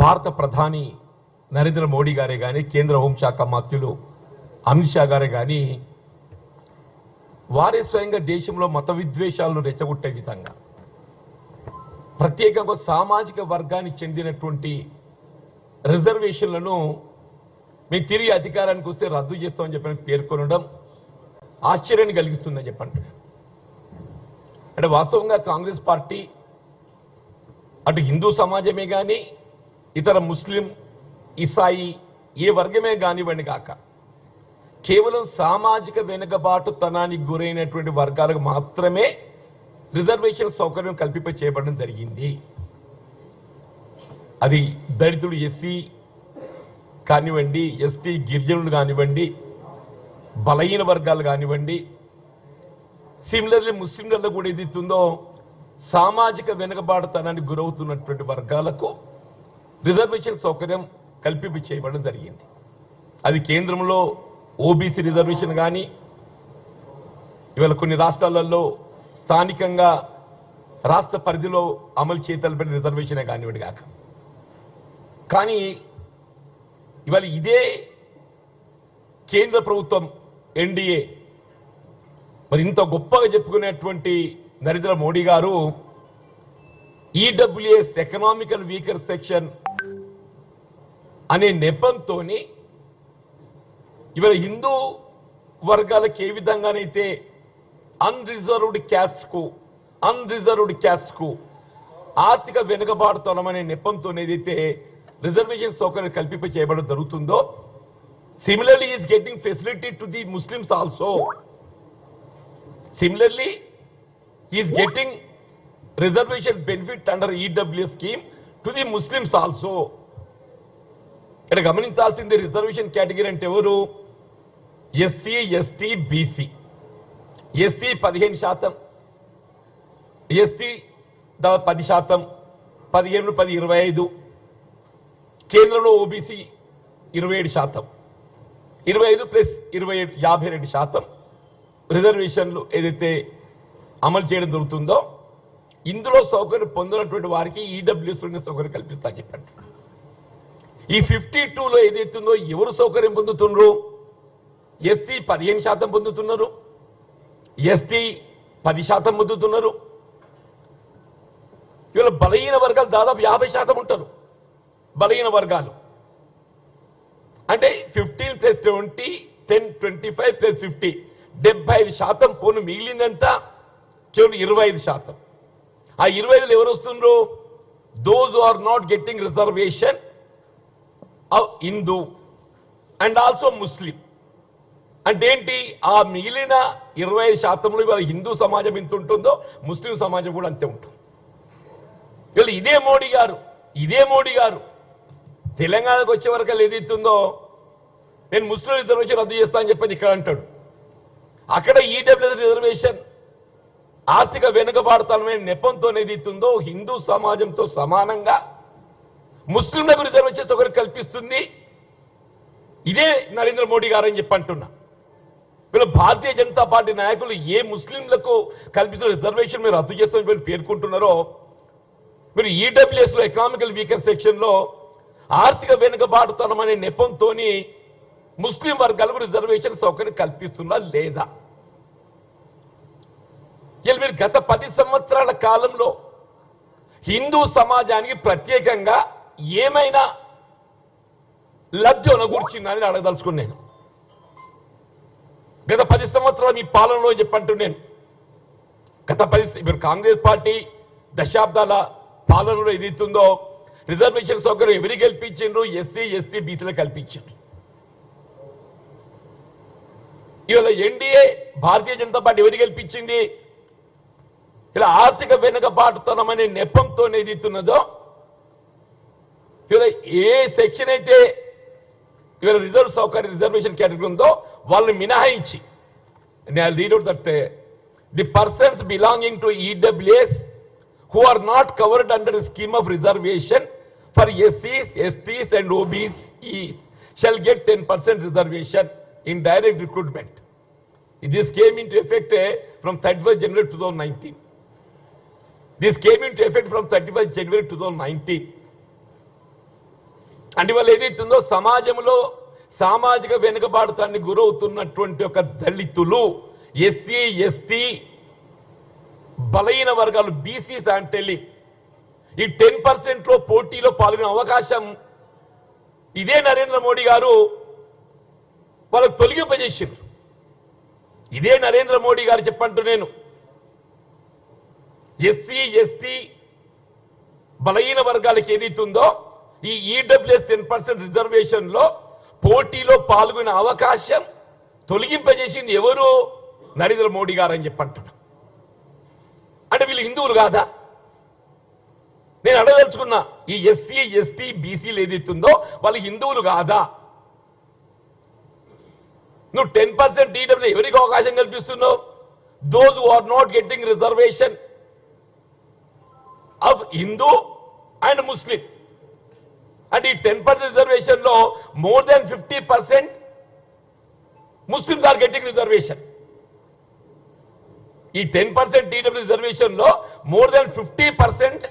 భారత ప్రధాని నరేంద్ర మోడీ గారే కానీ కేంద్ర హోంశాఖ మంత్రులు అమిత్ షా గారే కానీ వారే స్వయంగా దేశంలో మత విద్వేషాలను రెచ్చగొట్టే విధంగా ప్రత్యేకంగా సామాజిక వర్గానికి చెందినటువంటి రిజర్వేషన్లను మేము తిరిగి అధికారానికి వస్తే రద్దు చేస్తామని చెప్పని పేర్కొనడం ఆశ్చర్యాన్ని కలిగిస్తుందని చెప్పండి. అంటే వాస్తవంగా కాంగ్రెస్ పార్టీ అటు హిందూ సమాజమే కానీ ఇతర ముస్లిం ఇసాయి ఏ వర్గమే కానివ్వండి కాక కేవలం సామాజిక వెనుకబాటుతనానికి గురైనటువంటి వర్గాలకు మాత్రమే రిజర్వేషన్ సౌకర్యం కల్పింప చేయబడడం జరిగింది. అది దళితుడు ఎస్సీ కానివ్వండి, ఎస్టీ గిరిజనులు కానివ్వండి, బలహీన వర్గాలు కానివ్వండి, సిమిలర్లీ ముస్లింలలో కూడా ఏదైతుందో సామాజిక వెనుకబాటుతనానికి గురవుతున్నటువంటి వర్గాలకు రిజర్వేషన్ సౌకర్యం కల్పింప చేయబడడం జరిగింది. అది కేంద్రంలో ఓబీసీ రిజర్వేషన్ కానీ, ఇవాళ కొన్ని రాష్ట్రాలలో స్థానికంగా రాష్ట్ర పరిధిలో అమలు చేయతలబడిన రిజర్వేషనే కానివ్వండి కాక. కానీ ఇవాళ ఇదే కేంద్ర ప్రభుత్వం ఎన్డీఏ మరి ఇంత గొప్పగా చెప్పుకునేటువంటి నరేంద్ర మోడీ గారు ఈడబ్ల్యూఎస్ ఎకనామికల్ వీకర్ సెక్షన్ అనే నెపంతో ఇవాళ హిందూ వర్గాలకు ఏ విధంగానైతే అన్రిజర్వ్డ్ క్యాస్ట్ కు ఆర్థిక వెనుకబాటుతనం అనే నెపంతో ఏదైతే రిజర్వేషన్ సౌకర్యం కల్పింప చేయబడడం జరుగుతుందో, similarly is getting facility to the Muslims also. Similarly is getting reservation benefit under EWS scheme to the Muslims also. ఇక్కడ గమనించాల్సింది రిజర్వేషన్ కేటగిరీ అంటే ఎవరు? SC, ST, BC. SC 15%, ST 10%, 15, 10, 25. కేంద్రంలో ఓబీసీ 27%, 25 ప్లస్ 27 52% రిజర్వేషన్లు ఏదైతే అమలు చేయడం జరుగుతుందో ఇందులో సౌకర్యం పొందినటువంటి వారికి ఈడబ్ల్యూఎస్ సౌకర్యం కల్పిస్తా చెప్పండి. ఈ 52లో ఏదైతుందో ఎవరు సౌకర్యం పొందుతున్నారు? ఎస్సీ 15% పొందుతున్నారు, ఎస్టీ 10% పొందుతున్నారు. ఇవాళ బలహీన వర్గాలు దాదాపు 50% ఉంటారు. బలహీన వర్గాలు అంటే 15 + 20, 10, 25 + 50 75% పోను. మిగిలిందంతా కేవలం 25%. ఆ 25లో ఎవరు వస్తున్నారు? Those are not getting reservation of Hindu and also Muslim. అంటే ఏంటి? ఆ మిగిలిన 25%లో ఇవాళ హిందూ సమాజం ఎంత ఉంటుందో ముస్లిం సమాజం కూడా అంతే ఉంటుంది. ఇవాళ ఇదే మోడీ గారు తెలంగాణకు వచ్చే వరకు ఏదైతుందో నేను ముస్లిం రిజర్వేషన్ రద్దు చేస్తా అని చెప్పని ఇక్కడ అంటాడు. అక్కడ ఈడబ్ల్యూఎస్ రిజర్వేషన్ ఆర్థిక వెనుకబాటుతనమైన నెపంతో ఏదైతుందో హిందూ సమాజంతో సమానంగా ముస్లింలకు రిజర్వేషన్ సౌకర్యం కల్పిస్తుంది ఇదే నరేంద్ర మోడీ గారు అని చెప్పి అంటున్నా. వీళ్ళు భారతీయ జనతా పార్టీ నాయకులు ఏ ముస్లింలకు కల్పిస్తున్న రిజర్వేషన్ మీరు రద్దు చేస్తామని పేర్కొంటున్నారో, మీరు ఈడబ్ల్యూఎస్ లో ఎకనామికల్ వీకర్ సెక్షన్ లో ఆర్థిక వెనుకబాటుతనం అనే నెపంతో ముస్లిం వర్గాలకు రిజర్వేషన్ సౌకర్యం కల్పిస్తున్నా లేదా? ఇలా మీరు గత 10 సంవత్సరాల కాలంలో హిందూ సమాజానికి ప్రత్యేకంగా ఏమైనా లబ్ధి ఒనగూర్చిందని అడగదలుచుకున్నాను. గత 10 సంవత్సరాలు మీ పాలనలో చెప్పంటూ నేను గత 10 కాంగ్రెస్ పార్టీ దశాబ్దాల పాలనలో ఏదైతుందో రిజర్వేషన్ సౌకర్యం ఎవరికి కల్పించిండ్రు? ఎస్సీ, ఎస్టీ, బీసీలకు కల్పించిండ్రు. ఇవాళ ఎన్డీఏ భారతీయ జనతా పార్టీ ఎవరికి కల్పించింది? ఇలా ఆర్థిక వెనుకబాటుతనం అనే నెపంతో ఏదైతున్నదో ఇవాళ ఏ సెక్షన్ అయితే ఇవాళ రిజర్వేషన్ కేటగిరీ ఉందో వాళ్ళని మినహాయించి read out that the persons belonging to EWS who are not covered under a scheme of reservation for SCs, STs and OBCs shall get 10% reservation in direct recruitment. This came into effect from 31st January 2019. This came into effect from 31st January 2019. అంటే వాళ్ళు ఏదైతుందో సమాజంలో సామాజిక వెనుకబాటుతాన్ని గురవుతున్నటువంటి ఒక దళితులు, SC ST బలహీన వర్గాలు, BCs అంటే ఈ 10% లో పోటీలో పాల్గొనే అవకాశం ఇదే నరేంద్ర మోడీ గారు వాళ్ళకు తొలగింపజేసింది. ఇదే నరేంద్ర మోడీ గారు చెప్పంటూ నేను ఎస్సీ ఎస్టీ బలహీన వర్గాలకు ఏదైతుందో ఈ ఈడబ్ల్యూఎస్ 10% రిజర్వేషన్ లో పోటీలో పాల్గొనే అవకాశం తొలగింపజేసింది ఎవరు? నరేంద్ర మోడీ గారు అని చెప్పంటున్నా. అంటే వీళ్ళు హిందువులు కాదా? నేను అడగదలుచుకున్నా, ఈ ఎస్సీ ఎస్టీ బీసీలు ఏదైతుందో వాళ్ళు హిందువులు కాదా? నువ్వు 10% ఈడబ్ల్యూ ఎవరికి అవకాశం కల్పిస్తున్నావు? Those who are not getting reservation of Hindu and Muslim. అంటే ఈ 10% రిజర్వేషన్ లో more than 50% Muslims are getting reservation. ఈ 10% ఈడబ్ల్యూ రిజర్వేషన్ లో more than 50%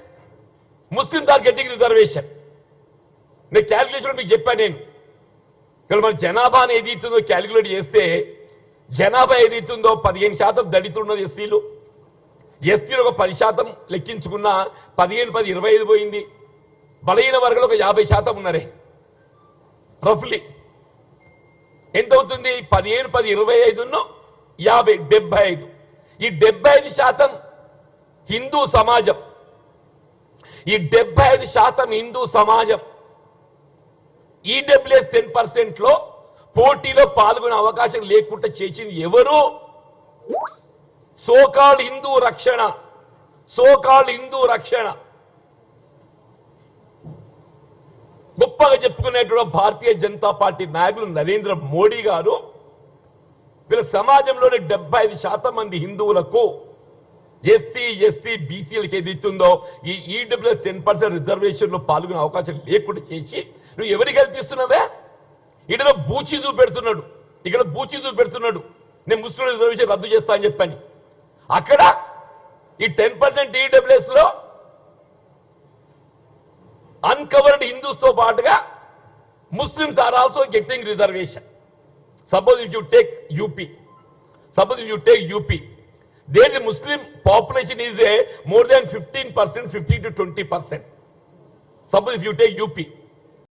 Muslims are getting reservation. నేను క్యాల్కులేషన్ మీకు చెప్పాను. నేను ఇక్కడ మన జనాభాని ఏదైతుందో క్యాల్కులేట్ చేస్తే జనాభా ఏదైతుందో 15% దళితులు ఉన్నారు ఎస్సీలు. ఎస్టీలు ఒక 10% లెక్కించుకున్న 15, 10, 25 పోయింది. బలహీన వర్గాలు ఒక 50% ఉన్నారే రఫ్లీ. ఎంత అవుతుంది? 15, 10, 25, 50, 75. ఈ 75% హిందూ సమాజం. ఈ 75% హిందూ సమాజం ఈడబ్ల్యూఎస్ 10% లో పోటీలో పాల్గొనే అవకాశం లేకుండా చేసింది ఎవరు? సోకాల్ హిందూ రక్షణ, సోకాల్ హిందూ రక్షణ గొప్పగా చెప్పుకునేటువంటి భారతీయ జనతా పార్టీ నాయకులు నరేంద్ర మోడీ గారు వీళ్ళ సమాజంలోని 75% మంది హిందువులకు, ఎస్సీ ఎస్టీ బీసీలకు ఏదైతుందో ఈ ఈడబ్ల్యూఎస్ 10% రిజర్వేషన్ లో పాల్గొనే అవకాశం లేకుండా చేసి నువ్వు ఎవరికి కల్పిస్తున్నావే? ఇక్కడ బూచి చూపెడుతున్నాడు, ఇక్కడ బూచి చూపెడుతున్నాడు. నేను ముస్లిం రిజర్వేషన్ రద్దు చేస్తా అని చెప్పాను. అక్కడ ఈ 10% ఈడబ్ల్యూఎస్ లో అన్కవర్డ్ హిందూస్ తో పాటుగా Muslims are also getting reservation. Suppose if you take UP, there the Muslim population is a more than 15%, 50 to 20%. Suppose if you take UP,